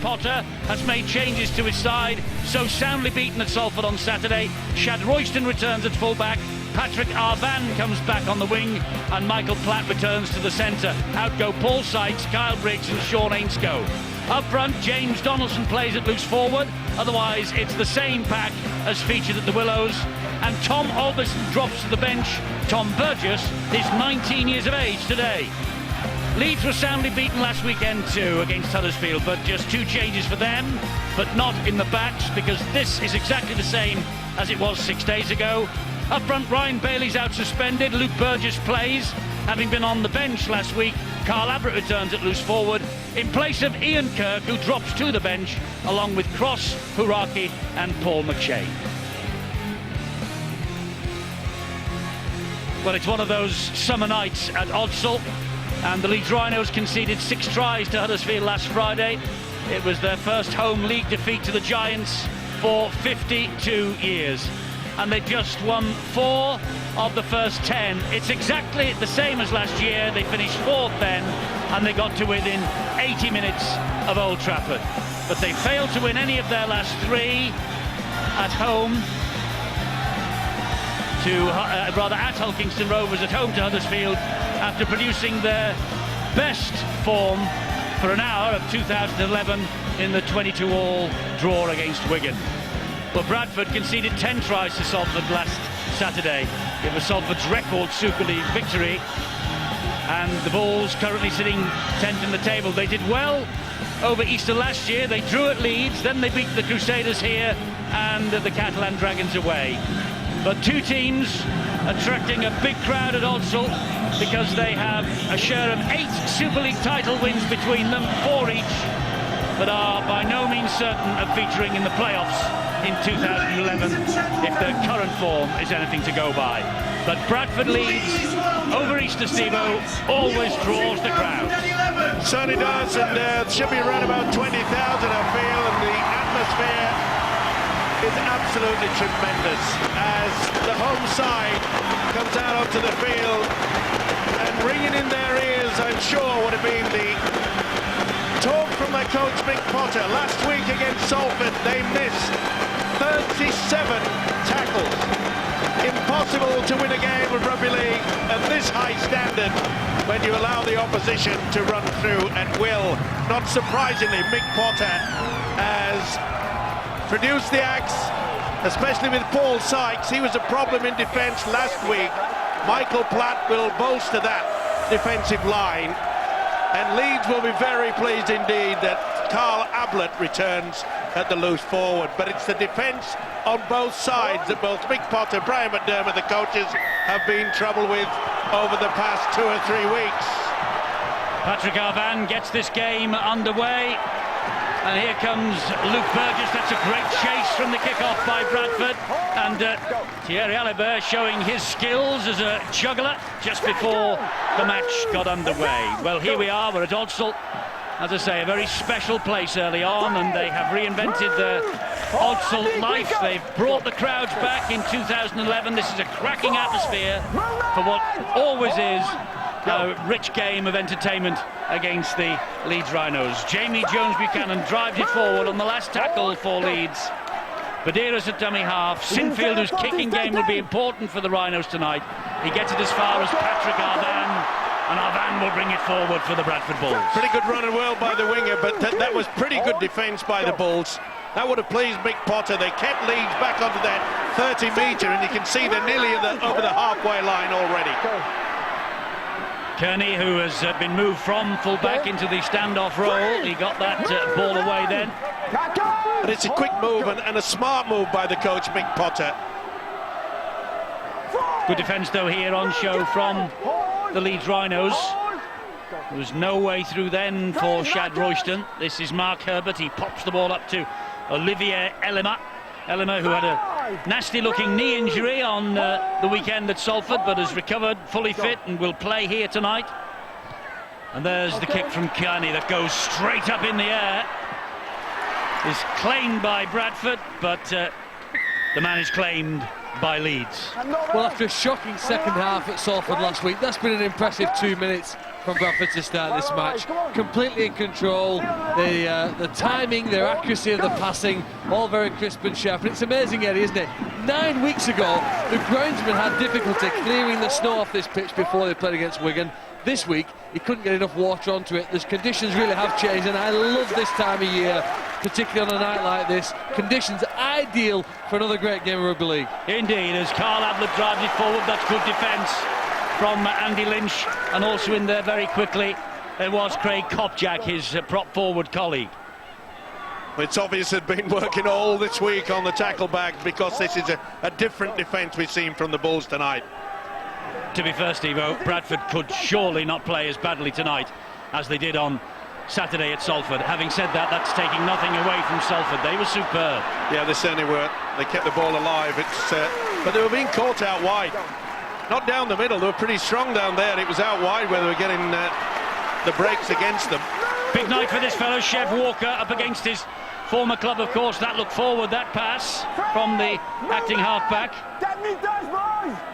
Potter has made changes to his side, so soundly beaten at Salford on Saturday. Shad Royston returns at full-back, Patrick Arvan comes back on the wing, and Michael Platt returns to the centre. Out go Paul Sykes, Kyle Briggs and Sean Ainscough. Up front, James Donaldson plays at loose forward, otherwise it's the same pack as featured at the Willows. And Tom Albison drops to the bench. Tom Burgess is 19 years of age today. Leeds were soundly beaten last weekend too against Huddersfield, but just 2 changes for them, but not in the backs, because this is exactly the same as it was 6 days ago. Up front, Ryan Bailey's out suspended, Luke Burgess plays, having been on the bench last week. Carl Abbott returns at loose forward, in place of Ian Kirk, who drops to the bench, along with Cross, Huraki and Paul McShane. Well, it's one of those summer nights at Odsal, and the Leeds Rhinos conceded 6 tries to Huddersfield last Friday. It was their first home league defeat to the Giants for 52 years. And they just won 4 of the first 10. It's exactly the same as last year. They finished 4th then, and they got to within 80 minutes of Old Trafford. But they failed to win any of their last 3 at home at Hulkingston Rovers, at home to Huddersfield, after producing their best form for an hour of 2011 in the 22-all draw against Wigan. Well, Bradford conceded 10 tries to Salford last Saturday. It was Salford's record Super League victory, and the Bulls currently sitting 10th in the table. They did well over Easter last year. They drew at Leeds, then they beat the Crusaders here and the Catalan Dragons away. But 2 teams attracting a big crowd at Odsal, because they have a share of 8 Super League title wins between them, 4 each, but are by no means certain of featuring in the playoffs in 2011 if their current form is anything to go by. But Bradford Leeds over Easter, Steve-O, always draws the crowd. Certainly does, and should be around about 20,000, I feel, and the atmosphere is absolutely tremendous as the home side comes out onto the field, and ringing in their ears, I'm sure, would have been the talk from their coach Mick Potter. Last week against Salford, they missed 37 tackles. Impossible to win a game of rugby league at this high standard when you allow the opposition to run through at will. Not surprisingly, Mick Potter has produced the axe, especially with Paul Sykes. He was a problem in defence last week. Michael Platt will bolster that defensive line, and Leeds will be very pleased indeed that Carl Ablett returns at the loose forward. But it's the defence on both sides that both Mick Potter, Brian McDermott, the coaches, have been trouble with over the past 2 or 3 weeks. Patrick Arvan gets this game underway. And here comes Luke Burgess. That's a great chase from the kick-off by Bradford. And Thierry Alibert showing his skills as a juggler just before the match got underway. Well, here we are, we're at Odsal. As I say, a very special place early on, and they have reinvented the Odsal life. They've brought the crowds back in 2011. This is a cracking atmosphere for what always is a rich game of entertainment against the Leeds Rhinos. Jamie Jones-Buchanan drives it forward on the last tackle for Leeds. Badira's at dummy half. Sinfield, whose kicking game will be important for the Rhinos tonight. He gets it as far as Patrick Arvan, and Arvan will bring it forward for the Bradford Bulls. Pretty good run and well by the winger, but that was pretty good defence by the Bulls. That would have pleased Mick Potter. They kept Leeds back onto that 30-metre, and you can see they're nearly over the halfway line already. Kearney, who has been moved from full-back into the standoff role, he got that ball away then. But it's a quick move and a smart move by the coach, Mick Potter. Good defence, though, here on show from the Leeds Rhinos. There was no way through then for Shad Royston. This is Mark Herbert. He pops the ball up to Olivier Elima, who had a nasty-looking knee injury on the weekend at Salford, but has recovered, fully fit, and will play here tonight. And there's the kick from Kearney that goes straight up in the air. Is claimed by Bradford, but the man is claimed by Leeds. Well, after a shocking second half at Salford last week, that's been an impressive 2 minutes from Bradford to start this match. Completely in control, the timing, their accuracy of the passing, all very crisp and sharp. And it's amazing, Eddie, isn't it? 9 weeks ago, the groundsman had difficulty clearing the snow off this pitch before they played against Wigan. This week, he couldn't get enough water onto it. The conditions really have changed, and I love this time of year, particularly on a night like this. Conditions ideal for another great game of rugby league. Indeed, as Carl Ablett drives it forward, that's good defence from Andy Lynch, and also in there very quickly it was Craig Kopjak, his prop forward colleague. It's obvious they've been working all this week on the tackle back, because this is a different defence we've seen from the Bulls tonight. To be fair, Steve-O, Bradford could surely not play as badly tonight as they did on Saturday at Salford. Having said that, that's taking nothing away from Salford. They were superb. Yeah, they certainly were. They kept the ball alive. But they were being caught out wide. Not down the middle. They were pretty strong down there. It was out wide where they were getting the breaks against them. Big night for this fellow, Chev Walker, up against his former club, of course. That look forward, that pass from the acting halfback.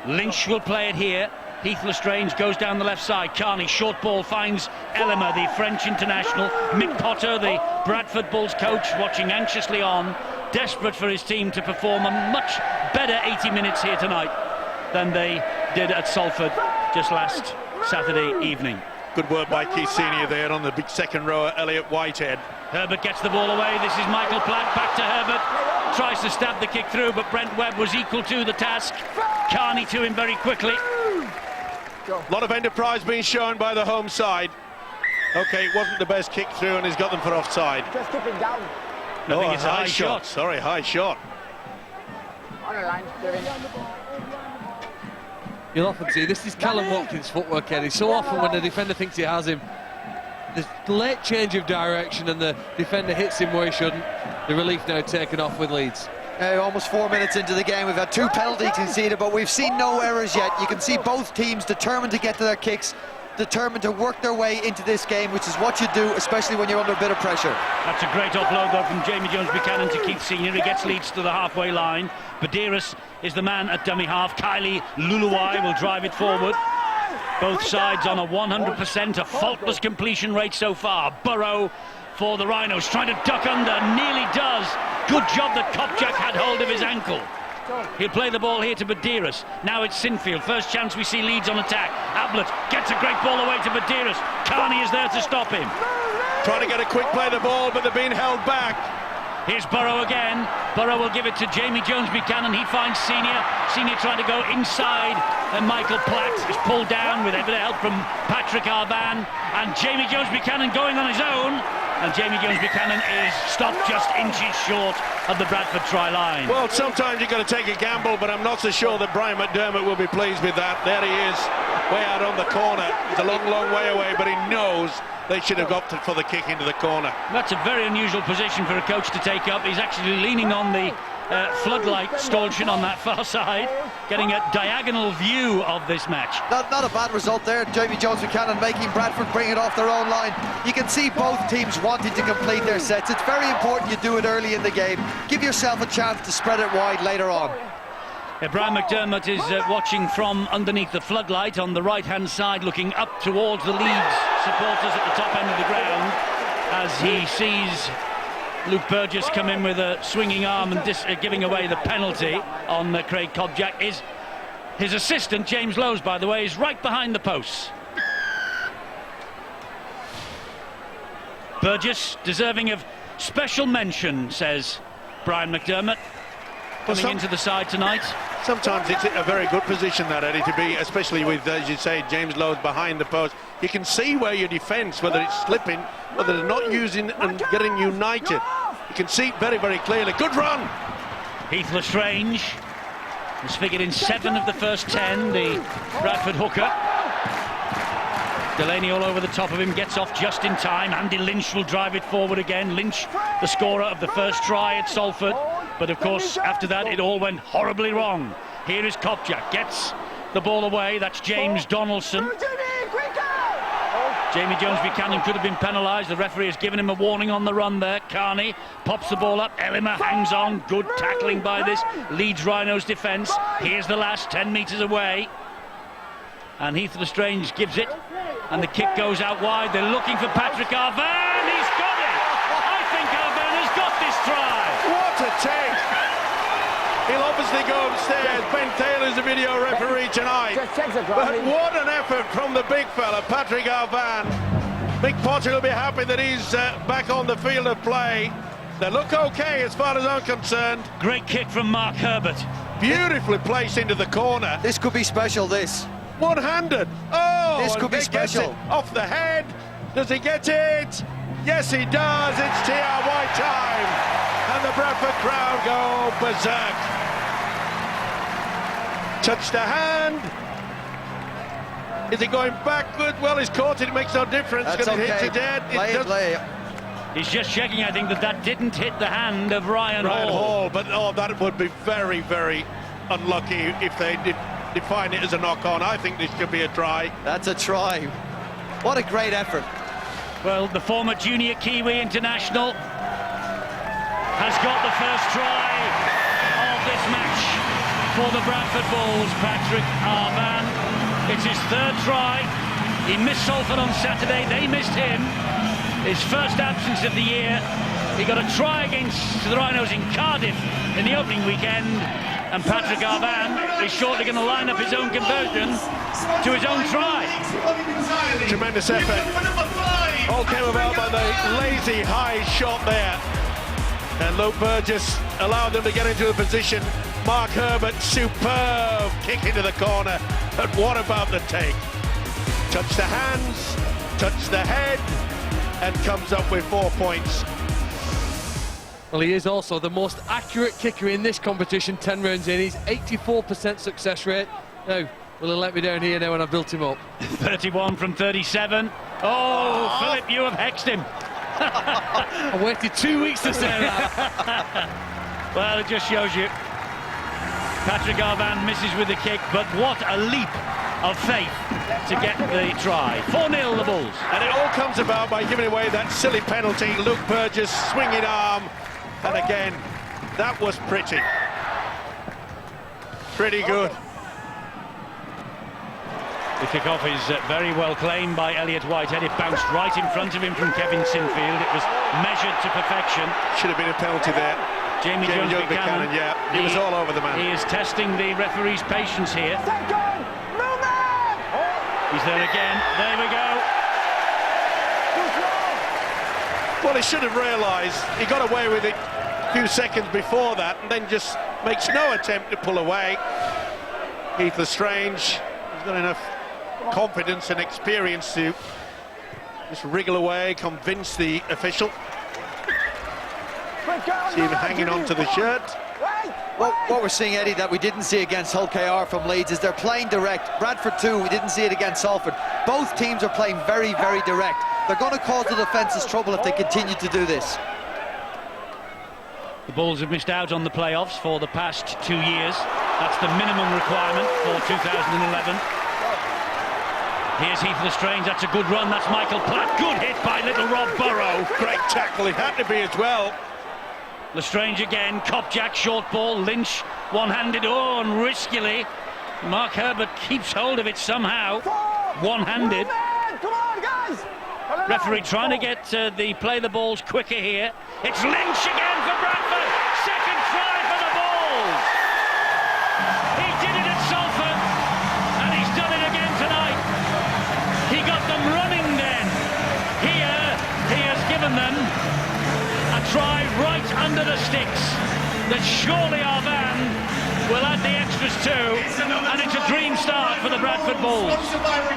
Lynch will play it here. Heath Lestrange goes down the left side. Carney, short ball, finds Ellimer, the French international. Mick Potter, the Bradford Bulls coach, watching anxiously on, desperate for his team to perform a much better 80 minutes here tonight than they did at Salford just last Saturday evening. Good work by Keith Senior there on the big second rower, Elliot Whitehead. Herbert gets the ball away. This is Michael Platt, back to Herbert. Tries to stab the kick through, but Brent Webb was equal to the task. Carney to him very quickly. A lot of enterprise being shown by the home side. Okay, it wasn't the best kick through, and he's got them for offside. Just keep it down. I think it's a high shot. Sorry, high shot. On the line, Kevin. You'll often see, this is Callum Watkins' footwork, Eddie. So often when the defender thinks he has him, the late change of direction and the defender hits him where he shouldn't. The relief now taken off with Leeds. Almost 4 minutes into the game, we've had 2 penalties conceded, but we've seen no errors yet. You can see both teams determined to get to their kicks, determined to work their way into this game, which is what you do, especially when you're under a bit of pressure. That's a great offload though from Jamie Jones-Buchanan to Keith Senior. He gets Leeds to the halfway line. Badiris is the man at dummy half. Kylie Luluwai will drive it forward. Both sides on a 100%, a faultless completion rate so far. Burrow for the Rhinos, trying to duck under, nearly does. Good job that Kopjak had hold of his ankle. He'll play the ball here to Badiris. Now it's Sinfield. First chance we see Leeds on attack. Ablett gets a great ball away to Badiris. Carney is there to stop him. Trying to get a quick play of the ball, but they're being held back. Here's Burrow again. Burrow will give it to Jamie Jones-Buchanan. He finds Senior. Senior trying to go inside, and Michael Platt is pulled down with a bit of help from Patrick Arban. And Jamie Jones-Buchanan going on his own. And Jamie Jones-Buchanan is stopped just inches short of the Bradford try line. Well, sometimes you've got to take a gamble, but I'm not so sure that Brian McDermott will be pleased with that. There he is, way out on the corner. He's a long, long way away, but he knows they should have opted for the kick into the corner. That's a very unusual position for a coach to take up. He's actually leaning on the floodlight stanchion on that far side, getting a diagonal view of this match. Not a bad result there. Jamie Jones-Buchanan making Bradford bring it off their own line. You can see both teams wanting to complete their sets. It's very important you do it early in the game. Give yourself a chance to spread it wide later on. Brian McDermott is watching from underneath the floodlight on the right-hand side, looking up towards the Leeds supporters at the top end of the ground as he sees Luke Burgess come in with a swinging arm and giving away the penalty on Craig Kopjak. His assistant, James Lowes, by the way, is right behind the posts. Burgess deserving of special mention, says Brian McDermott, coming into the side tonight. Sometimes it's a very good position, that, Eddie, to be, especially with, as you say, James Lowes behind the post. You can see where your defence, whether it's slipping, whether they're not using and getting united. You can see very, very clearly. Good run! Heath Lestrange has figured in 7 of the first 10, the Bradford hooker. Delaney all over the top of him, gets off just in time. Andy Lynch will drive it forward again. Lynch, the scorer of the first try at Salford. But of course, after that, it all went horribly wrong. Here is Kopjak, gets the ball away. That's James Donaldson. Jamie Jones-Buchanan could have been penalised. The referee has given him a warning on the run there. Carney pops the ball up. Ellimer hangs on. Good tackling by this Leeds Rhinos defence. Here's the last 10 metres away. And Heath Lestrange gives it. And the kick goes out wide. They're looking for Patrick Arvan. He's got it! I think Arvan has got this try. What a take! He'll obviously go upstairs. Ben Taylor's the video referee tonight. But what an effort from the big fella, Patrick Arvan. Mick Potter will be happy that he's back on the field of play. They look okay as far as I'm concerned. Great kick from Mark Herbert. Beautifully placed into the corner. This could be special, this. One-handed. Oh, this could be special. Off the head. Does he get it? Yes, he does. It's TRY time. And the Bradford crowd go berserk. Touch the hand. Is he going backward? Well, he's caught it. It makes no difference. That's okay. okay. Hit it dead. Play it. He's just checking, I think, that didn't hit the hand of Ryan Hall. But that would be very, very unlucky if they did define it as a knock-on. I think this could be a try. That's a try. What a great effort. Well, the former junior Kiwi international has got the first try of this match for the Bradford Bulls, Patrick Arvan. It's his third try. He missed Salford on Saturday. They missed him. His first absence of the year. He got a try against the Rhinos in Cardiff in the opening weekend. And Patrick Arvan is shortly going to line up his own conversion to his own try. Tremendous effort. All came about by the lazy high shot there. And Luke Burgess allowed them to get into the position. Mark Herbert, superb kick into the corner. But what about the take? Touch the hands, touch the head, and comes up with 4 points. Well, he is also the most accurate kicker in this competition, 10 rounds in. He's 84% success rate. Now, will he let me down here now when I've built him up? 31 from 37. Oh, Philip, you have hexed him. I waited 2 weeks to say that. Well, it just shows you. Patrick Arvan misses with the kick, but what a leap of faith to get the try. 4-0 the Bulls. And it all comes about by giving away that silly penalty. Luke Burgess, swinging arm. And again, that was pretty. Pretty good. The kick-off is very well claimed by Elliot Whitehead. It bounced right in front of him from Kevin Sinfield. It was measured to perfection. Should have been a penalty there. Jamie Jones-Buchanan, yeah. He was all over the man. He is testing the referee's patience here. He's there again. There we go. Well, he should have realised he got away with it a few seconds before that and then just makes no attempt to pull away. Heath Lestrange has got enough confidence and experience to just wriggle away, convince the official. See him hanging on to the shirt. What we're seeing, Eddie, that we didn't see against Hull KR from Leeds is they're playing direct. Bradford too, we didn't see it against Salford. Both teams are playing very, very direct. They're going to cause the defences trouble if they continue to do this. The Bulls have missed out on the playoffs for the past 2 years. That's the minimum requirement for 2011. Here's Heath Lestrange, that's a good run, that's Michael Platt. Good hit by little Rob Burrow. Great tackle, it had to be as well. Lestrange again, Kopjak, short ball, Lynch, one-handed, oh, and riskily. Mark Herbert keeps hold of it somehow, one-handed. Come on, guys! Referee trying to get the play the balls quicker here. It's Lynch again for Bradford, second try for the Bulls. He did it at Salford, and he's done it again tonight. He got them running then. Here, he has given them a try right under the sticks that surely Arvan will add the extras to, and it's a dream start for the Bradford Bulls.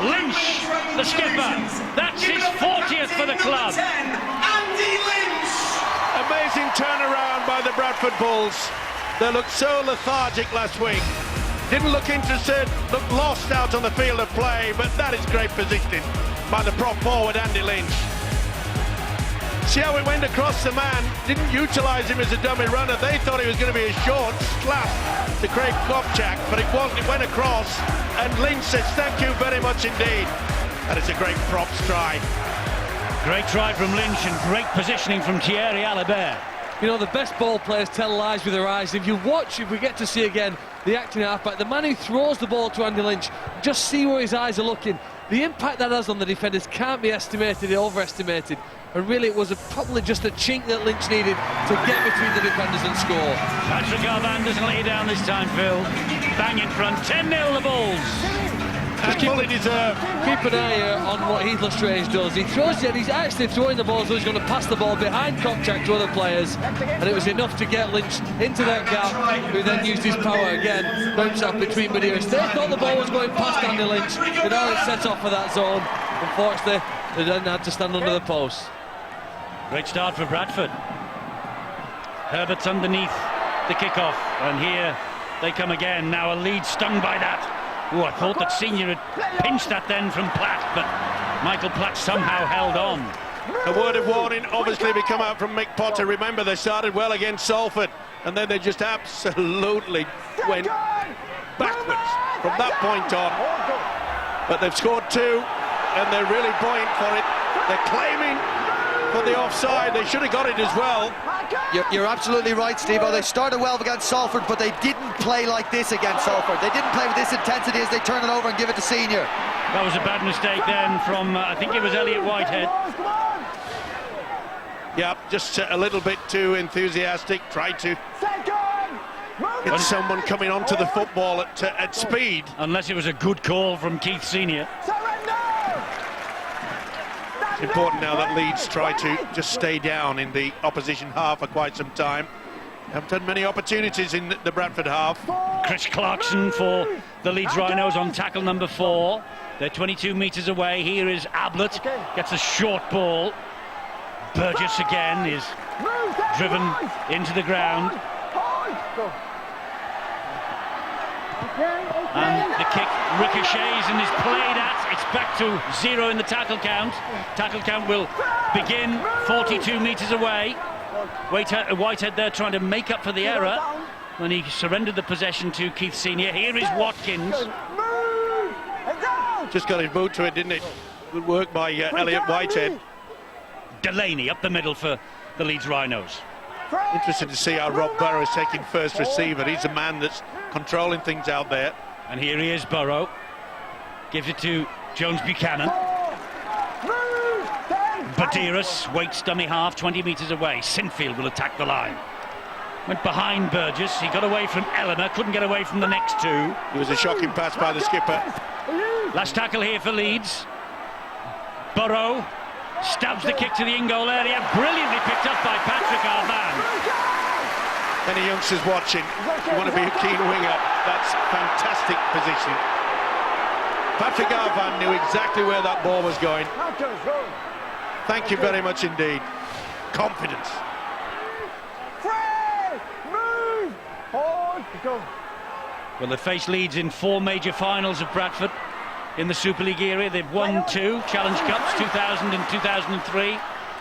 Lynch, the skipper, that's his 40th for the club. Amazing turnaround by the Bradford Bulls. They looked so lethargic last week. Didn't look interested, looked lost out on the field of play, but that is great positioning by the prop forward Andy Lynch. See how it went across the man, didn't utilise him as a dummy runner. They thought he was going to be a short slap to Craig Kopjak, but it wasn't. It went across, and Lynch says, thank you very much indeed. And it's a great props try. Great try from Lynch and great positioning from Thierry Alibert. You know, the best ball players tell lies with their eyes. If we get to see again the acting halfback, the man who throws the ball to Andy Lynch, just see where his eyes are looking. The impact that has on the defenders can't be estimated or overestimated. And really, it was probably just a chink that Lynch needed to get between the defenders and score. Patrick Garvan doesn't let you down this time, Phil. Bang in front, 10-0 the Bulls. And fully deserved. Keep an eye on what Heath Lestrange does. He throws it, he's actually throwing the ball, so he's going to pass the ball behind contact to other players, and it was enough to get Lynch into that gap, who then used his power again, bounce off between Medeiros. They thought the ball was going past Andy Lynch. They'd already set off for that zone. Unfortunately, they then had to stand under the post. Great start for Bradford. Herbert's underneath the kickoff, and here they come again. Now a lead stung by that. Oh, I thought that Senior had pinched that then from Platt, but Michael Platt somehow held on. A word of warning, obviously, we come out from Mick Potter. Remember, they started well against Salford, and then they just absolutely went backwards from that point on. But they've scored 2, and they're really buoyant for it. They're claiming for the offside. They should have got it as well. You're absolutely right, Steve. They started well against Salford, but they didn't play like this against Salford. They didn't play with this intensity as they turn it over and give it to Senior. That was a bad mistake then from, I think it was Elliot Whitehead. Yeah, just a little bit too enthusiastic. Tried to get someone coming onto the football at speed. Unless it was a good call from Keith Senior. It's important now that Leeds try to just stay down in the opposition half for quite some time. Haven't had many opportunities in the Bradford half. Chris Clarkson for the Leeds Rhinos on tackle number 4. They're 22 metres away. Here is Ablett, gets a short ball. Burgess again is driven into the ground. And the kick ricochets and is played at. It's back to 0 in the tackle count. Tackle count will begin 42 metres away. Whitehead there trying to make up for the error when he surrendered the possession to Keith Senior. Here is Watkins. Just got his boot to it, didn't it? Good work by Elliot Whitehead. Delaney up the middle for the Leeds Rhinos. Interesting to see how Rob Burrow is taking first receiver. He's a man that's controlling things out there. And here he is, Burrow. Gives it to Jones Buchanan. Medeiros waits dummy half, 20 metres away. Sinfield will attack the line. Went behind Burgess. He got away from Eleanor, couldn't get away from the next 2. It was a shocking pass by the skipper. Last tackle here for Leeds. Burrow stabs the kick to the in-goal area. Brilliantly picked up by Patrick Garvan. Any youngsters watching, you want to be a keen winger, that's fantastic position. Patrick Garvan knew exactly where that ball was going. Thank you very much indeed. Confidence. Well, they faced Leeds in 4 major finals of Bradford in the Super League era. They've won 2 Challenge Cups, 2000 and 2003.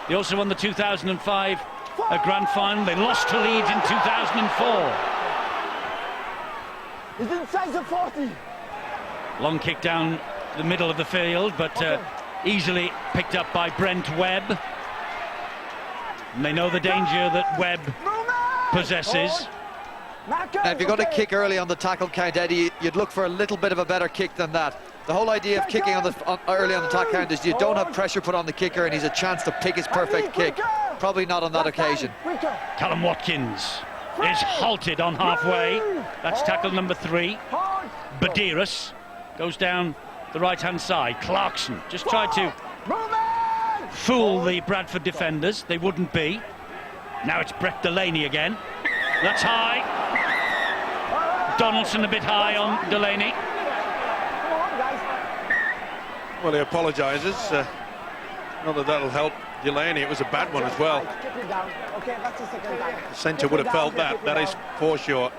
They also won the 2005 Grand Final. They lost to Leeds in 2004. He's inside the 40. Long kick down the middle of the field, but easily picked up by Brent Webb. And they know the danger that Webb possesses. Now, if you're going to kick early on the tackle count, Eddie, you'd look for a little bit of a better kick than that. The whole idea of kicking early on the tackle count is you don't have pressure put on the kicker and he's a chance to pick his perfect kick. Probably not on that occasion. Callum Watkins is halted on halfway. That's tackle number 3. Medeiros goes down the right-hand side. Clarkson just tried to fool the Bradford defenders. They wouldn't be. Now it's Brett Delaney again. That's high. Donaldson a bit high on Delaney. Well, he apologises. Not that that'll help Delaney. It was a bad one as well. The centre would have felt that. That is for sure.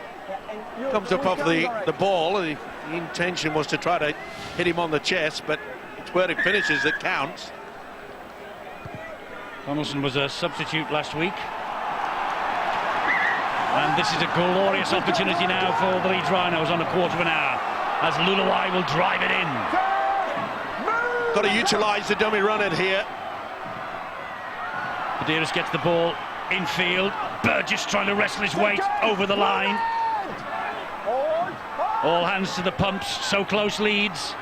Comes up off the ball. The intention was to try to hit him on the chest, but it's where it finishes that counts. Donaldson was a substitute last week. And this is a glorious opportunity now for the Leeds Rhinos on a quarter of an hour as Lulawai will drive it in. Got to utilise the dummy runner here. Medeiros gets the ball infield. Burgess trying to wrestle his way over the line. All hands to the pumps, so close Leeds.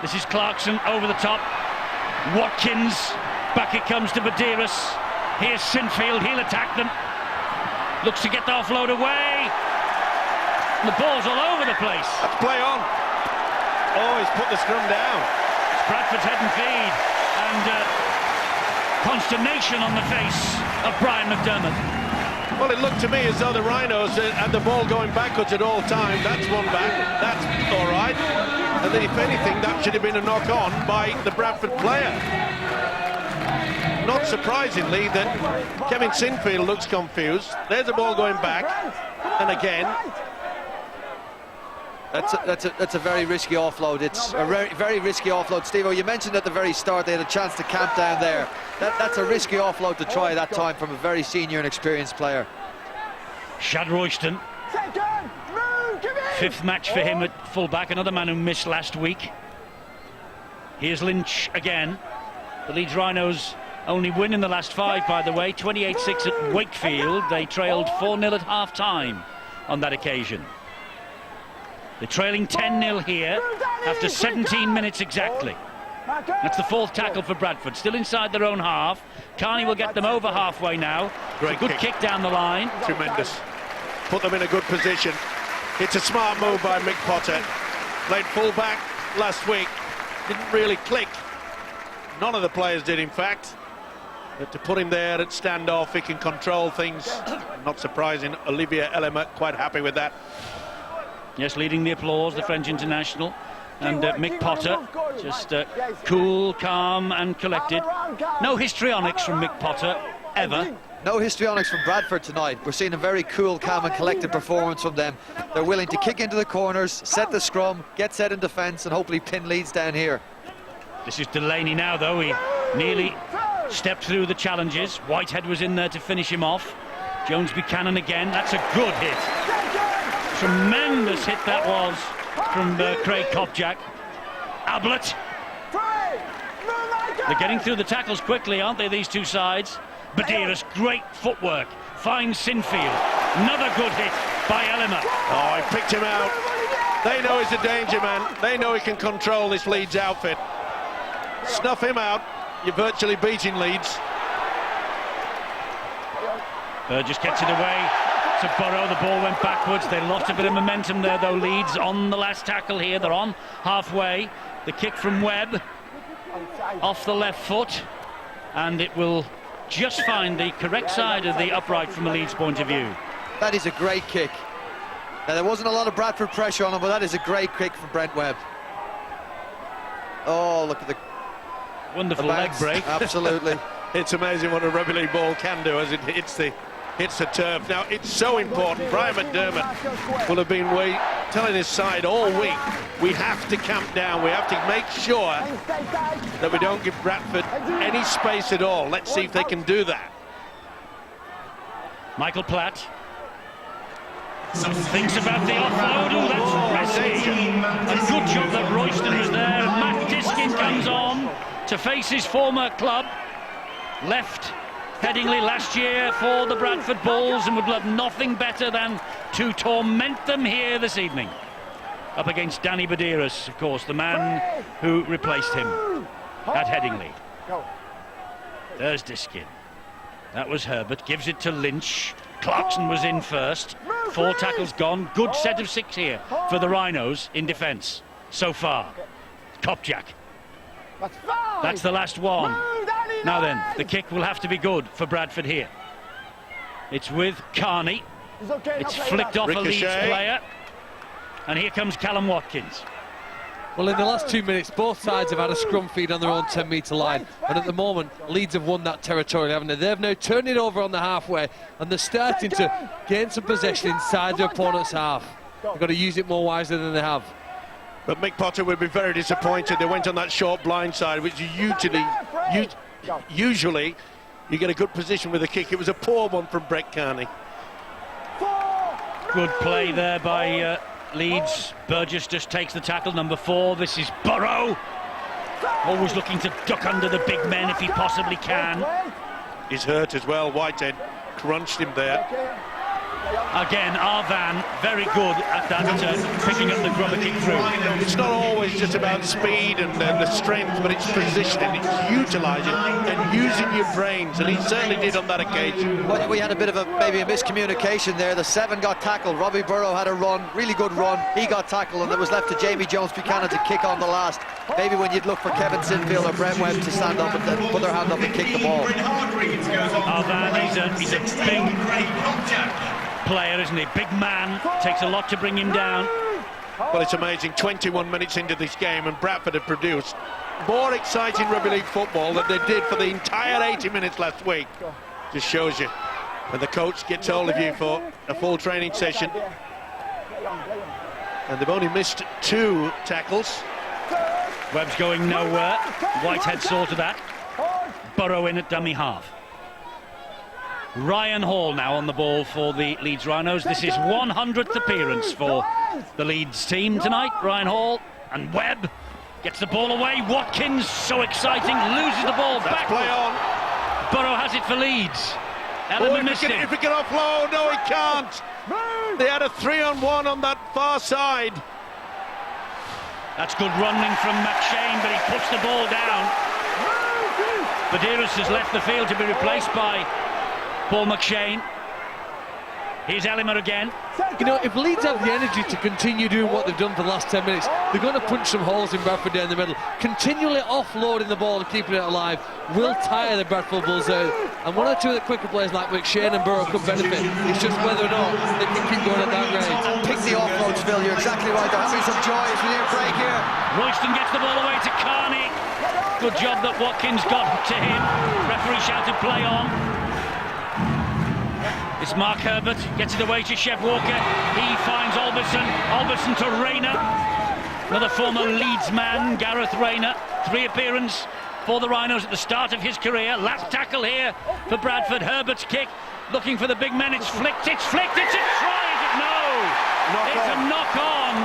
This is Clarkson over the top. Watkins, back it comes to Medeiros. Here's Sinfield, he'll attack them. Looks to get the offload away. The ball's all over the place. Let's play on. Oh, he's put the scrum down. Bradford's head and feed, and consternation on the face of Brian McDermott. Well, it looked to me as though the Rhinos had the ball going backwards at all times. That's one back, that's all right. And then if anything, that should have been a knock-on by the Bradford player. Not surprisingly that Kevin Sinfield looks confused. There's the ball going back, and again. That's a very risky offload. It's a very risky offload. Steve-O, you mentioned at the very start they had a chance to camp down there. That's a risky offload to try that time from a very senior and experienced player. Shad Royston, fifth match for him at fullback, another man who missed last week. Here's Lynch again. The Leeds Rhinos only win in the last 5, by the way, 28-6 at Wakefield. They trailed 4-0 at half-time on that occasion. They're trailing 10-0 here after 17 minutes exactly. That's the 4th tackle for Bradford, still inside their own half. Carney will get them over halfway now. Great good kick down the line. Tremendous. Put them in a good position. It's a smart move by Mick Potter. Played full-back last week. Didn't really click. None of the players did, in fact. But to put him there at standoff, he can control things. Not surprising. Olivier Elema quite happy with that. Yes, leading the applause, the French international. And Mick Potter, just cool, calm and collected. No histrionics from Mick Potter, ever. No histrionics from Bradford tonight. We're seeing a very cool, calm and collected performance from them. They're willing to kick into the corners, set the scrum, get set in defence and hopefully pin Leeds down here. This is Delaney now, though. He nearly stepped through the challenges. Whitehead was in there to finish him off. Jones Buchanan again. That's a good hit. Tremendous hit that was from Craig Kopjak. Ablett. They're getting through the tackles quickly, aren't they, these two sides? Medeiros, great footwork. Finds Sinfield. Another good hit by Elema. Oh, he picked him out. They know he's a danger man. They know he can control this Leeds outfit. Snuff him out. You're virtually beating Leeds. Burgess gets it away to Burrow. The ball went backwards. They lost a bit of momentum there, though. Leeds on the last tackle here. They're on halfway. The kick from Webb off the left foot, and it will just find the correct side of the upright from a Leeds point of view. That is a great kick. Now, there wasn't a lot of Bradford pressure on him, but that is a great kick from Brent Webb. Oh, look at the wonderful leg break. Absolutely. It's amazing what a rugby league ball can do as it hits the turf. Now, it's so important. Brian McDermott will have been telling his side all week, we have to camp down. We have to make sure that we don't give Bradford any space at all. Let's see if they can do that. Michael Platt thinks about the offload. Oh, that's risky. A good job that Royston was there. Matt Diskin comes on to face his former club. Left Headingley last year for the Bradford Bulls and would love nothing better than to torment them here this evening. Up against Danny Medeiros, of course, the man who replaced him at Headingley. There's Diskin. That was Herbert. Gives it to Lynch. Clarkson was in first. 4 tackles gone. Good set of 6 here for the Rhinos in defence so far. Kopjak. That's the last one. Now then, the kick will have to be good for Bradford here. It's with Carney. It's flicked off a Leeds player. And here comes Callum Watkins. Well, in the last 2 minutes, both sides have had a scrum feed on their own 10-metre line. And at the moment, Leeds have won that territory, haven't they? They've now turned it over on the halfway, and they're starting to gain some possession inside their opponent's half. They've got to use it more wisely than they have. But Mick Potter would be very disappointed. They went on that short blind side, which usually you get a good position with a kick. It was a poor one from Brett Carney. Good play there by Leeds. Burgess just takes the tackle, number 4. This is Burrow. Always looking to duck under the big men if he possibly can. He's hurt as well. Whitehead crunched him there. Again, Arvan, very good at that, picking up the grubber kick through. It's not always just about speed and the strength, but it's positioning, it's utilising and using your brains, and he certainly did on that occasion. Well, we had a bit of maybe a miscommunication there. The 7 got tackled. Robbie Burrow had a run, really good run. He got tackled, and it was left to Jamie Jones-Buchanan to kick on the last. Maybe when you'd look for Kevin Sinfield or Brent Webb to stand up and then put their hand up and kick the ball. Arvan, he's a big player, isn't he? Big man, takes a lot to bring him down. Well, it's amazing, 21 minutes into this game and Bradford have produced more exciting rugby league football than they did for the entire 80 minutes last week. Just shows you when the coach gets hold of you for a full training session. And they've only missed 2 tackles. Webb's going nowhere. Whitehead saw to that. Burrow in at dummy half. Ryan Hall now on the ball for the Leeds Rhinos. This is 100th appearance for the Leeds team tonight. Ryan Hall and Webb gets the ball away. Watkins, so exciting, loses the ball back. Play on. Burrow has it for Leeds. Ellerman missed it. If he can offload, no, he can't. They had a 3-on-1 on that far side. That's good running from McShane, but he puts the ball down. Badiris has left the field to be replaced by Paul McShane. Here's Ellimer again. You know, if Leeds have the energy to continue doing what they've done for the last 10 minutes, they're going to punch some holes in Bradford down the middle. Continually offloading the ball and keeping it alive will tire the Bradford Bulls out. And 1 or 2 of the quicker players like McShane and Burrow could benefit. It's just whether or not they can keep going at that rate. And pick the offloads, Phil. You're exactly right. They're having some joy as we near break here. Royston gets the ball away to Carney. Good job that Watkins got to him. Referee shouted play on. It's Mark Herbert, gets it away to Chev Walker. He finds Albertson. Albertson to Rayner. Another former Leeds man, Gareth Rayner. 3 appearances for the Rhinos at the start of his career. Last tackle here for Bradford. Herbert's kick, looking for the big men. It's flicked, it's a try, is it? No! It's a knock on.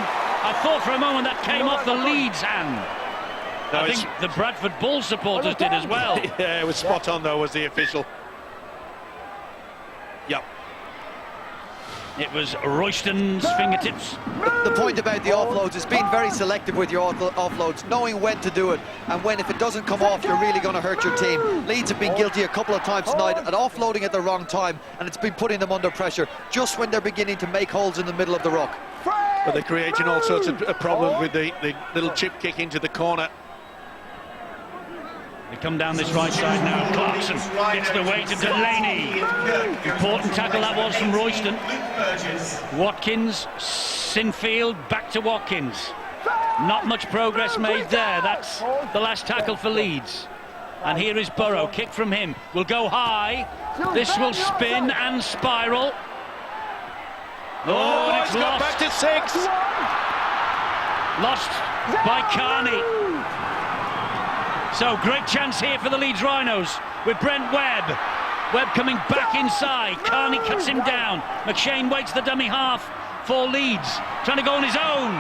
I thought for a moment that came off the Leeds hand. No, I think the Bradford Bull supporters did as well. Yeah, it was spot on though, was the official. Yep. It was Royston's fingertips. The point about the offloads is being very selective with your offloads, knowing when to do it, and when, if it doesn't come off, you're really going to hurt your team. Leeds have been guilty a couple of times tonight at offloading at the wrong time, and it's been putting them under pressure just when they're beginning to make holes in the middle of the ruck. But they're creating all sorts of problems with the little chip kick into the corner. They come down this right side now. Clarkson gets the way to Delaney. Important tackle that was from Royston. Watkins, Sinfield, back to Watkins. Not much progress made there. That's the last tackle for Leeds. And here is Burrow, kick from him. Will go high. This will spin and spiral. Oh, and it's lost. Back to 6. Lost by Carney. So, great chance here for the Leeds Rhinos with Brent Webb. Webb coming back inside. Carney cuts him down. McShane waits the dummy half for Leeds. Trying to go on his own.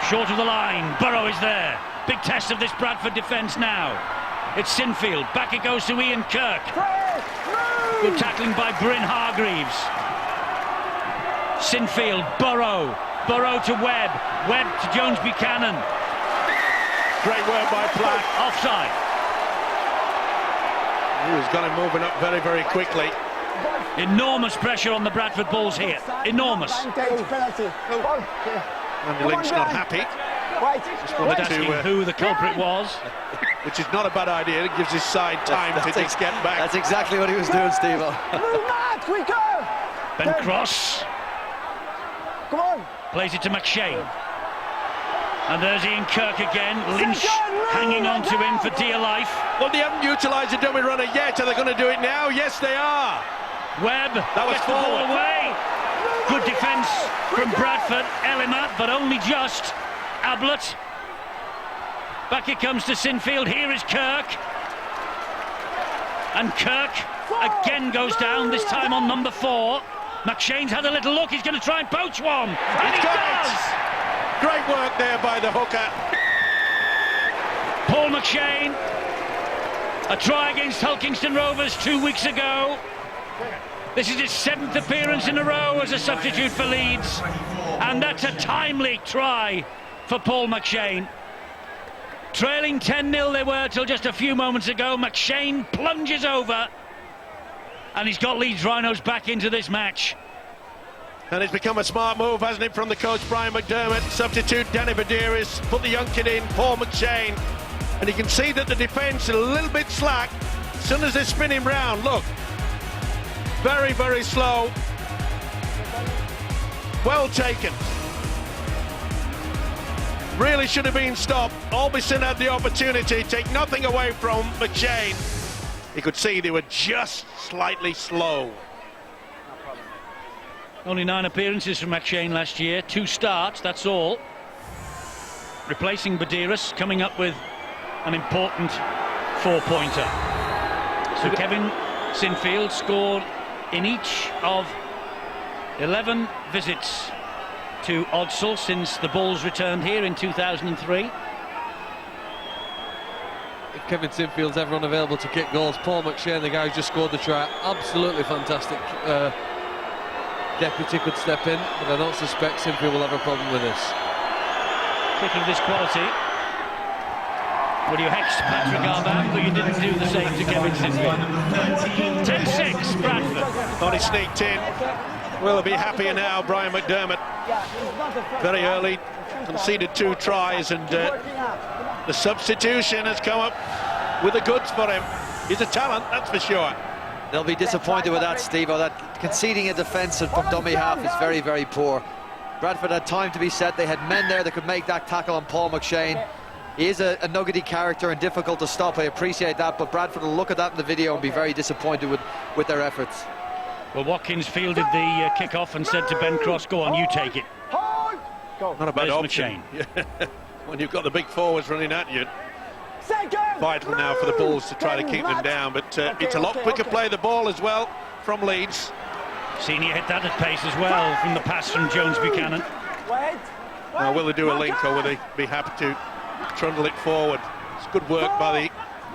Short of the line. Burrow is there. Big test of this Bradford defence now. It's Sinfield. Back it goes to Ian Kirk. Good tackling by Bryn Hargreaves. Sinfield, Burrow. Burrow to Webb. Webb to Jones-Buchanan. Great work by Platt. Offside. He was got him moving up very, very quickly. Enormous pressure on the Bradford Bulls here. Enormous. And Lynch not happy. Just wanted asking who the culprit was. Which is not a bad idea. It gives his side time to just get back. That's exactly what he was doing, Steve-O. Ben Cross. Come on. Plays it to McShane. And there's Ian Kirk again. Lynch hanging on to him for dear life. Well, they haven't utilised the dummy runner yet. Are they going to do it now? Yes, they are. Webb gets the ball away. Good defence from Bradford. Ellimer, but only just. Ablett. Back it comes to Sinfield. Here is Kirk. And Kirk again goes down, this time on number 4. McShane's had a little look. He's going to try and poach one. And he does! Great work there by the hooker. Paul McShane, a try against Hulkingston Rovers 2 weeks ago. This is his 7th appearance in a row as a substitute for Leeds, and that's a timely try for Paul McShane. Trailing 10-0 they were till just a few moments ago. McShane plunges over, and he's got Leeds Rhinos back into this match. And it's become a smart move, hasn't it, from the coach Brian McDermott. Substitute Danny Badiris, put the young kid in, Paul McShane. And you can see that the defence is a little bit slack. As soon as they spin him round, look. Very, very slow. Well taken. Really should have been stopped. Albison had the opportunity, take nothing away from McShane. You could see they were just slightly slow. Only 9 appearances from McShane last year, 2 starts, that's all. Replacing Badiris, coming up with an important 4-pointer. So Kevin Sinfield scored in each of 11 visits to Odsal since the Bulls returned here in 2003. If Kevin Sinfield's ever unavailable to kick goals, Paul McShane, the guy who just scored the try, absolutely fantastic. Deputy could step in, but I don't suspect Sinfield will have a problem with this. Kick of this quality. Well, you hexed Patrick Arvan, but you didn't do the same to Kevin Sinfield. 10-6, Bradford. Thought he sneaked in. Will be happier now, Brian McDermott. Very early, conceded 2 tries, and the substitution has come up with the goods for him. He's a talent, that's for sure. They'll be disappointed with that, Steve-o. That conceding a defence from dummy half is very, very poor. Bradford had time to be set. They had men there that could make that tackle on Paul McShane. He is a nuggety character and difficult to stop. I appreciate that, but Bradford will look at that in the video and be very disappointed with their efforts. Well, Watkins fielded the kick-off and said to Ben Cross, go on, you take it. Not a bad option. When you've got the big forwards running at you. Vital now for the Bulls to try to keep them down, but it's a lot quicker play the ball as well from Leeds. Senior hit that at pace as well from the pass from Jones Buchanan. Now, will they do a link, or will they be happy to trundle it forward? It's good work by the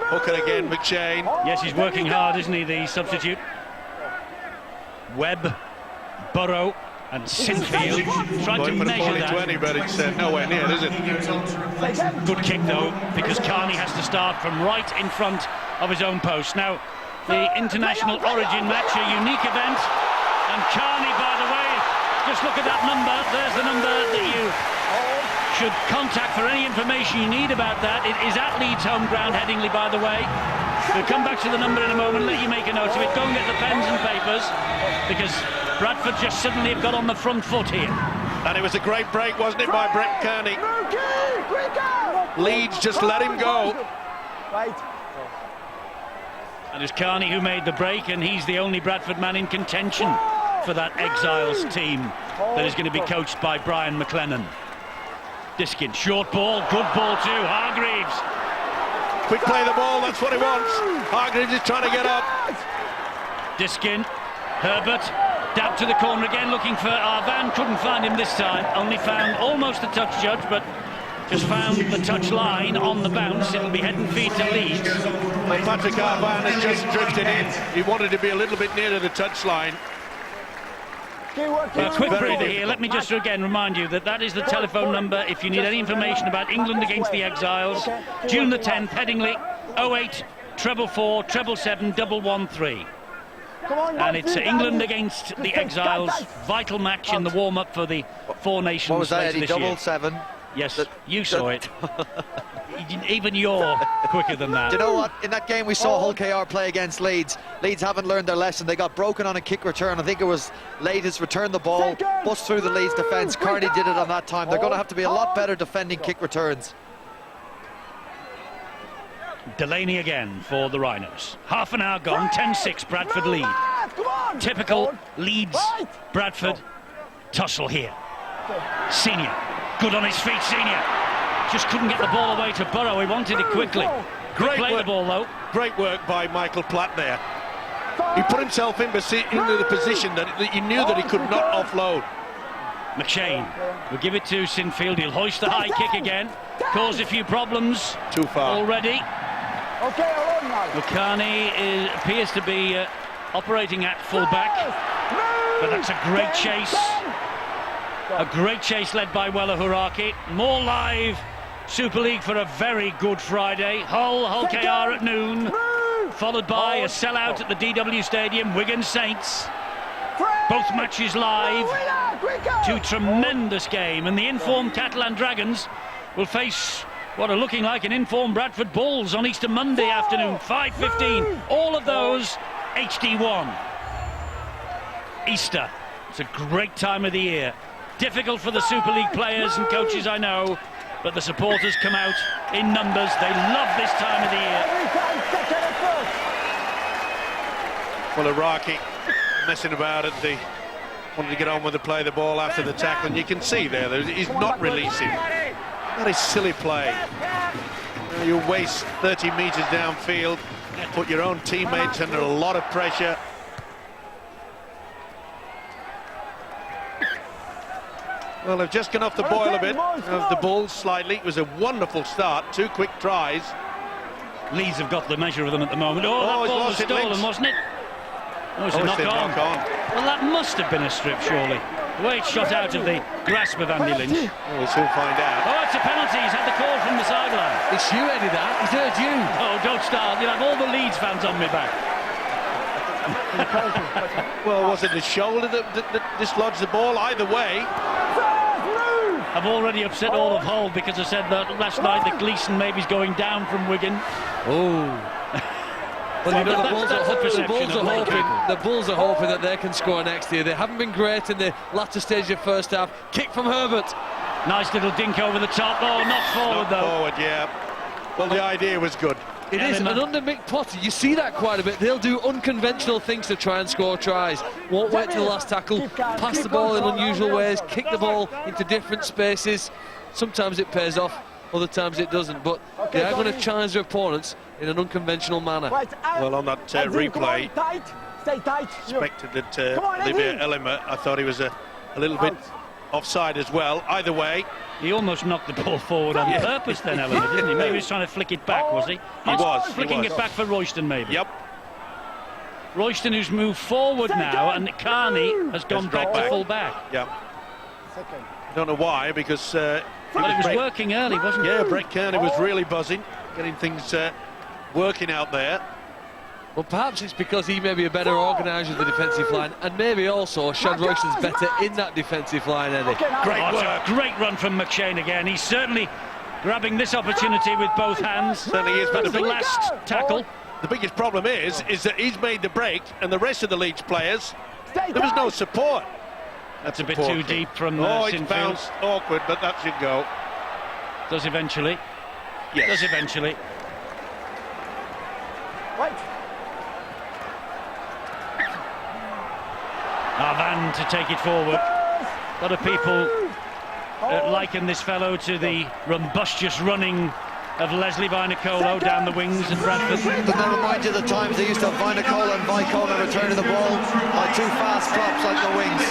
hooker again, McShane. Yes, he's working hard, isn't he, the substitute? Webb, Burrow and Sinfield tried to measure that. 20, but it's nowhere near, is it? Good kick though, because Carney has to start from right in front of his own post. Now, the international origin match, a unique event, and Carney, by the way, just look at that number. There's the number that you should contact for any information you need about that. It is at Leeds home ground, Headingley, by the way. We'll come back to the number in a moment, let you make a note of it. Go and get the pens and papers, because Bradford just suddenly have got on the front foot here. And it was a great break, wasn't it, by Brett Kearney? Leeds just let him go. And it's Carney who made the break, and he's the only Bradford man in contention for that Exiles team that is going to be coached by Brian McLennan. Diskin, short ball, good ball too, Hargreaves. Quick play the ball, that's what he wants. Hargreaves is trying to get up. Diskin, Herbert, dab to the corner again, looking for Arvan, couldn't find him this time, only found almost the touch judge, but just found the touch line on the bounce. It'll be head and feet to Leeds. Well, Patrick Arvan has just drifted in. He wanted to be a little bit nearer the touch line. A quick breather here. Let me just again remind you that that is the telephone number if you need any information about England against the Exiles. June the 10th, Headingley, 08 444 777 113. And it's England against the Exiles. Vital match in the warm-up for the Four Nations. What was that, Eddie? This year. 7-7? Yes, you saw it. Even you're quicker than that. Do you know what? In that game we saw Hull KR play against Leeds. Leeds haven't learned their lesson. They got broken on a kick return. I think it was Leighton returned the ball, bust through the Leeds defence. Carney did it on that time. They're going to have to be a lot better defending kick returns. Delaney again for the Rhinos. Half an hour gone, 10-6, Bradford lead. Typical Leeds, Bradford tussle here. Senior, good on his feet, Senior. Just couldn't get the ball away to Burrow, he wanted it quickly. Great play the ball though. Great work by Michael Platt there. He put himself into the position that he knew that he could not offload. McShane will give it to Sinfield. He'll hoist the high kick again. Cause a few problems. Too far. Already. Okay, alone now. Lukhani appears to be operating at full-back. But that's a great chase. A great chase led by Wella Huraki. More live Super League for a very good Friday. Hull KR at noon. Followed by a sellout at the DW Stadium, Wigan Saints. Both matches live. Two tremendous game. And the informed Catalan Dragons will face what are looking like an informed Bradford Bulls on Easter Monday afternoon, 5:15. All of those HD1. Easter. It's a great time of the year. Difficult for the Super League players and coaches, I know, but the supporters come out in numbers. They love this time of the year. Well, Iraqi messing about at the... wanted to get on with the play, the ball after the tackle, and you can see there that he's not releasing. That is silly play. You waste 30 metres downfield, put your own teammates under a lot of pressure. Well, they've just gone off the boil a bit of the Bulls slightly. It was a wonderful start, 2 quick tries. Leeds have got the measure of them at the moment. Oh, that he's ball was lost it, stolen, Leeds. wasn't it? Oh, it's a knock on. Well, that must have been a strip, surely. The way it shot out of the grasp of Andy Lynch. Well, we'll soon find out. Oh, it's a penalty. He's had the call from the sideline. It's you, Eddie, that. He's heard you. Oh, don't start. You'll have all the Leeds fans on me back. Well, was it the shoulder that dislodged the ball? Either way. I've already upset all of Hull because I said that last night that Gleeson maybe's going down from Wigan. Oh. Well, you know, the Bulls are hoping that they can score next year. They haven't been great in the latter stage of first half. Kick from Herbert. Nice little dink over the top. Oh, not forward, though. Forward, yeah. Well, the idea was good. It is, and under Mick Potter, you see that quite a bit. They'll do unconventional things to try and score tries. Won't wait till the last tackle, pass the ball in unusual ways, kick the ball into different spaces. Sometimes it pays off, other times it doesn't. But they are going to challenge their opponents in an unconventional manner. Well, on that replay, expected that Olivier Ellimer, I thought he was a little bit offside as well. Either way, he almost knocked the ball forward on purpose then, Ellimer, didn't he? Maybe he was trying to flick it back, was he? He was. Flicking it back for Royston, maybe. Yep. Royston, who's moved forward now, and Carney has gone back to full back. Yep. I don't know why, because... but it was working early, wasn't it? Yeah, Brett Kearney was really buzzing, getting things working out there. Well, perhaps it's because he may be a better organiser of the defensive line, and maybe also Shad Royston's better in that defensive line, Eddie. Great work. Great run from McShane again. He's certainly grabbing this opportunity with both hands. Certainly is, but the last tackle. The biggest problem is that he's made the break, and the rest of the Leeds players, there was no support. That's a bit too deep from it's Sinfield. bounced awkward, but that should go. Does eventually. Yes. Does eventually. Right. Van to take it forward. A lot of people liken this fellow to the rumbustious running of Leslie Vainicolo down the wings in Bradford. Doesn't that remind you of the times they used to have Vainicolo and Vicona returning the ball like two fast props like the wings?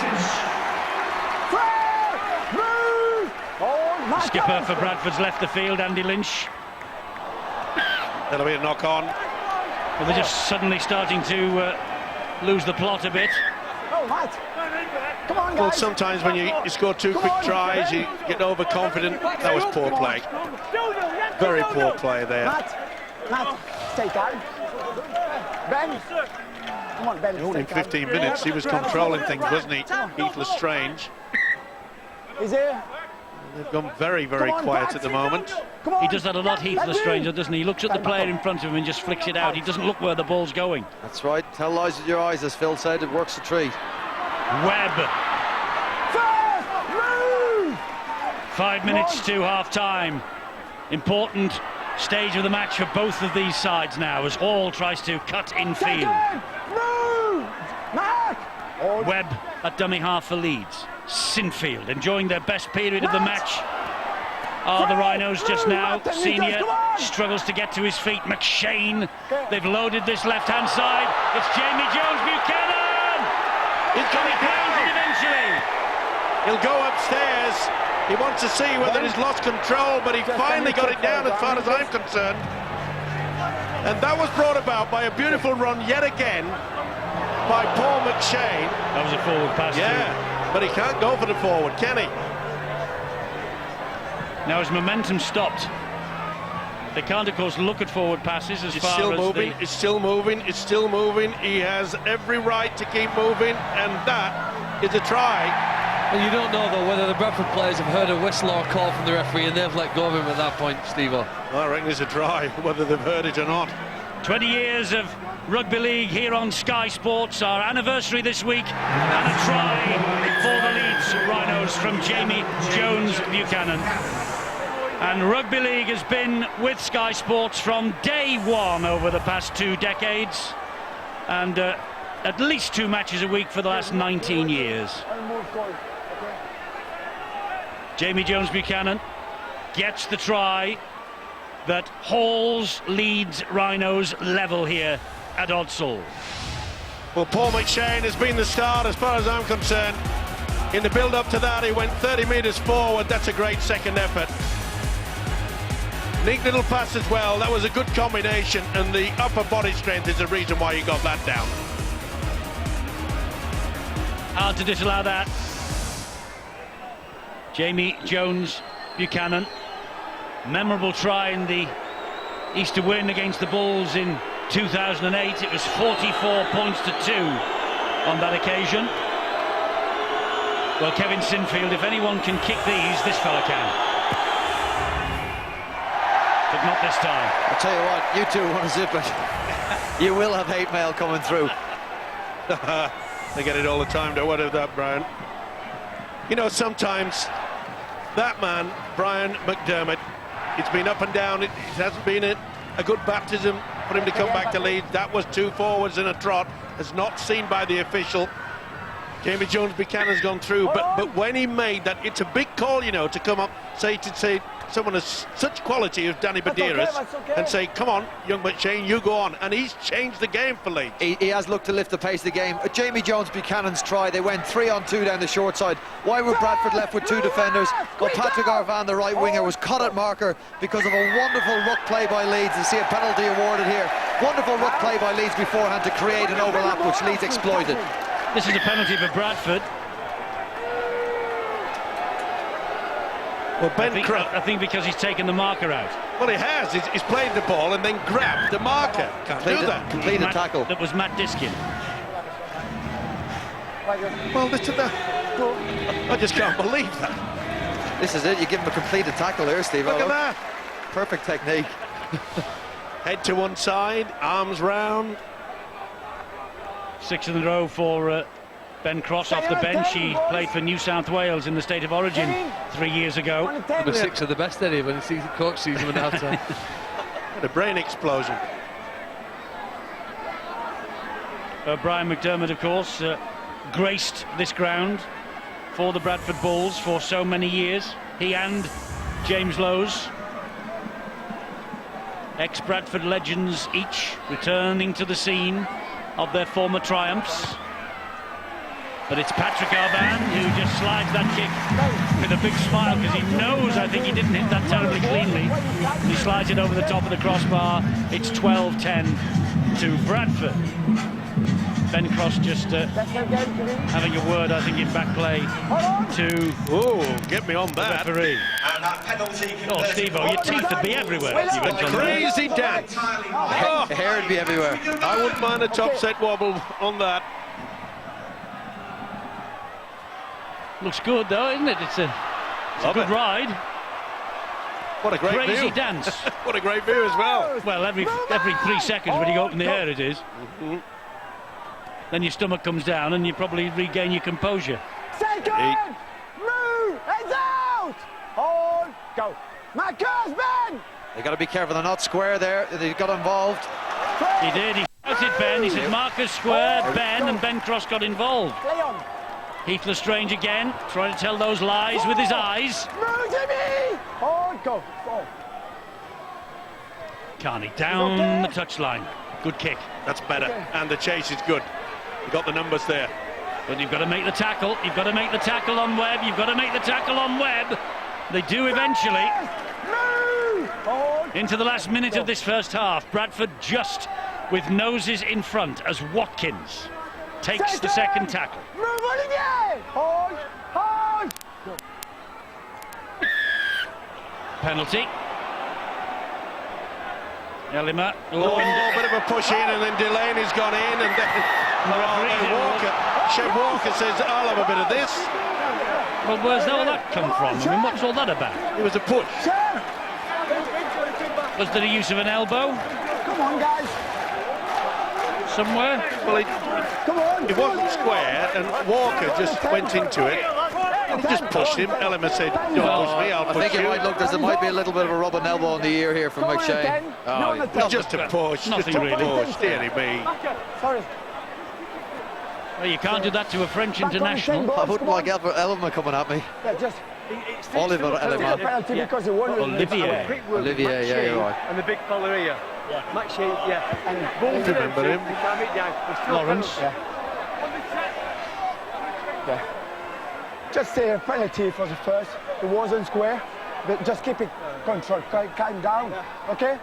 Skipper for Bradford's left the field, Andy Lynch. That'll be a knock on. Well, they're just suddenly starting to lose the plot a bit. Come on, guys. Well, sometimes when you score 2 quick tries, you get overconfident. That was poor play. Very poor play there. Matt, stay calm. Ben. Come on, Ben. Only in 15 minutes, he was controlling things, wasn't he? Heath Lestrange. Is there? They've gone very, very quiet at the moment. He does that a lot, Heath Lestrange, doesn't he? He looks at the player in front of him and just flicks it out. He doesn't look where the ball's going. That's right. Tell lies with your eyes, as Phil said. It works a treat. Webb. 5 minutes to half-time. Important stage of the match for both of these sides now, as Hall tries to cut in field. Webb at dummy half for Leeds. Sinfield enjoying their best period of the match. The Rhinos just now. Senior struggles to get to his feet. McShane. They've loaded this left-hand side. It's Jamie Jones Buchanan. He's coming down eventually. He'll go upstairs. He wants to see whether he's lost control, but he finally got it down as far as I'm concerned. And that was brought about by a beautiful run yet again by Paul McShane. That was a forward pass. Yeah, but he can't go for the forward, can he? Now his momentum stopped. They can't, of course, look at forward passes as It's far still as moving, it's still moving, it's still moving. He has every right to keep moving, and that is a try. And you don't know, though, whether the Bradford players have heard a whistle or a call from the referee and they've let go of him at that point, Steve-O. I reckon it's a try, whether they've heard it or not. 20 years of rugby league here on Sky Sports, our anniversary this week, and a try for the Leeds Rhinos from Jamie Jones Buchanan. And rugby league has been with Sky Sports from day one over the past 2 decades, and at least 2 matches a week for the last 19 years. Jamie Jones Buchanan gets the try that hauls Leeds Rhinos level here at Odsall. Well, Paul McShane has been the start as far as I'm concerned. In the build-up to that, he went 30 metres forward. That's a great second effort. Neat little pass as well. That was a good combination, and the upper body strength is the reason why he got that down. Hard to disallow that. Jamie Jones Buchanan, memorable try in the Easter win against the Bulls in 2008. It was 44 points to 2 on that occasion. Well, Kevin Sinfield, if anyone can kick these, this fella can. But not this time. I'll tell you what, you two want to zip it. You will have hate mail coming through. They get it all the time, don't worry about that, Brian. You know, sometimes that man, Brian McDermott, it's been up and down. It hasn't been a good baptism for him to come back to Leeds. That was 2 forwards in a trot. It's not seen by the official. Jamie Jones Buchanan's gone through, but when he made that, it's a big call, you know, to come up, say someone of such quality as Danny Badiris, and say, come on, young McShane, you go on. And he's changed the game for Leeds. He has looked to lift the pace of the game. Jamie Jones Buchanan's try, they went 3-on-2 down the short side. Why were Bradford left with 2 defenders? Well, Patrick Arvan, the right winger, was caught at marker because of a wonderful ruck play by Leeds. You see a penalty awarded here. Wonderful ruck play by Leeds beforehand to create an overlap which Leeds exploited. This is a penalty for Bradford. Well, I think because he's taken the marker out. Well, he has. He's played the ball and then grabbed the marker. Can't do that. Complete a tackle. That was Matt Diskin. Well, listen to that. I just can't believe that. This is it. You give him a completed tackle here, Steve. Look at that. Perfect technique. Head to one side, arms round. 6 in a row for Ben Cross off the bench. He played for New South Wales in the State of Origin 3 years ago. Number 6 of the best, Eddie, when the coach sees him at half time. The brain explosion. Brian McDermott, of course, graced this ground for the Bradford Bulls for so many years. He and James Lowes, ex-Bradford legends each, returning to the scene of their former triumphs. But it's Patrick Arvan who just slides that kick with a big smile, because he knows, I think, he didn't hit that terribly cleanly. He slides it over the top of the crossbar. It's 12-10 to Bradford. Ben Cross just having a word, I think, in back play to Get me on that. referee. And that penalty. Oh, Steve-O, your teeth would be everywhere. If you went on Crazy dance. Oh, hair would be everywhere. I wouldn't mind a top set wobble on that. Looks good, though, isn't it? It's a good ride. What a great Crazy view. dance. What a great view as well. Well, every 3 seconds when you go up in the air, it is. Then your stomach comes down and you probably regain your composure. Second! Move! Heads out! Hold! Go! Marcus, Ben! They got to be careful. They're not square there. They got involved. He did. He shouted Ben. He said Marcus squared Ben, and Ben Cross got involved. Play on! Heath Lestrange again, trying to tell those lies with his eyes. Move, Jimmy! Hold! Go! Go! Carney down the touchline. Good kick. That's better. And the chase is good. You got the numbers there. But you've got to make the tackle. You've got to make the tackle on Webb. You've got to make the tackle on Webb. They do eventually. Into the last minute of this first half. Bradford just with noses in front as Watkins takes the second tackle. Move, Olivier! Hold! Hold! Penalty. Elima. Oh, a bit of a push in, and then Delaney's gone in, and then Walker. Chef Walker says, "I'll have a bit of this." Well, where's all that come from? I mean, what's all that about? It was a push. Was there a use of an elbow Come on, guys. somewhere? Well, Come on. it wasn't square, and Walker just went into it. He just pushed him. Elima said, "Don't push me, I'll I push think it you." might look as there might be a little bit of a rubbing elbow in the ear here from Come on, McShane. again. Oh, No, not It's just a push, Nothing just a really. push. Dearie me. Sorry. Well, you can't do that to a French Back on the same international. board. I wouldn't Come on. like Elma coming at me. Yeah, just Oliver a Elma. penalty because he won. Olivier. Olivier, yeah, you're right. And the big fella here. Yeah. Maxine, yeah. And Both remember him. They calm it down. There's still Lawrence. penalty. Yeah. Just say a penalty for the first. It wasn't square. But just keep it control. Calm down. Okay?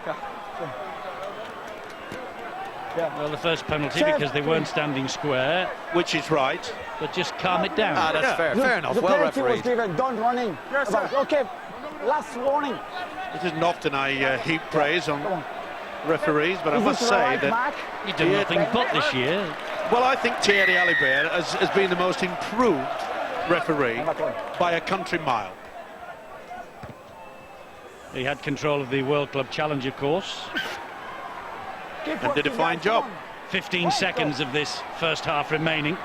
Well, the first penalty Chef, because they weren't standing square, Which is right. but just calm it down. Ah, that's fair. Fair enough. The Well penalty was refereed. given. Don't running. Yes, sir. Okay. Last warning. It isn't often I heap praise on referees, but I Is must this say right, that, Mark? He did nothing but this year. well, I think Thierry Alibert has been the most improved referee by a country mile. He had control of the World Club Challenge, of course. Keep And did a working, fine guys. job. Come on. 15 seconds of this first half remaining.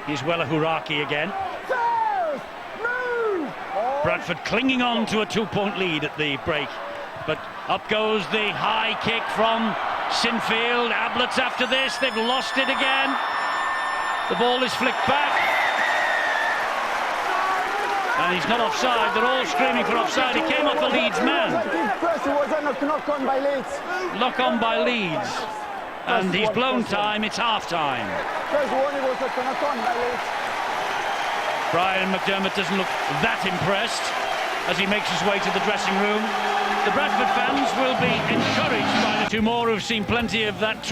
He's Wella Huraki again. First, move. Bradford clinging on to a 2-point lead at the break. But up goes the high kick from Sinfield. Ablett's after this. They've lost it again. The ball is flicked back. And he's not offside. They're all screaming for offside. He came off the Leeds man. First, it was a knock on by Leeds. Lock on by Leeds. And he's blown time. It's half time. First one, it was a knock on by Leeds. Brian McDermott doesn't look that impressed as he makes his way to the dressing room. The Bradford fans will be encouraged by the two more who've seen plenty of that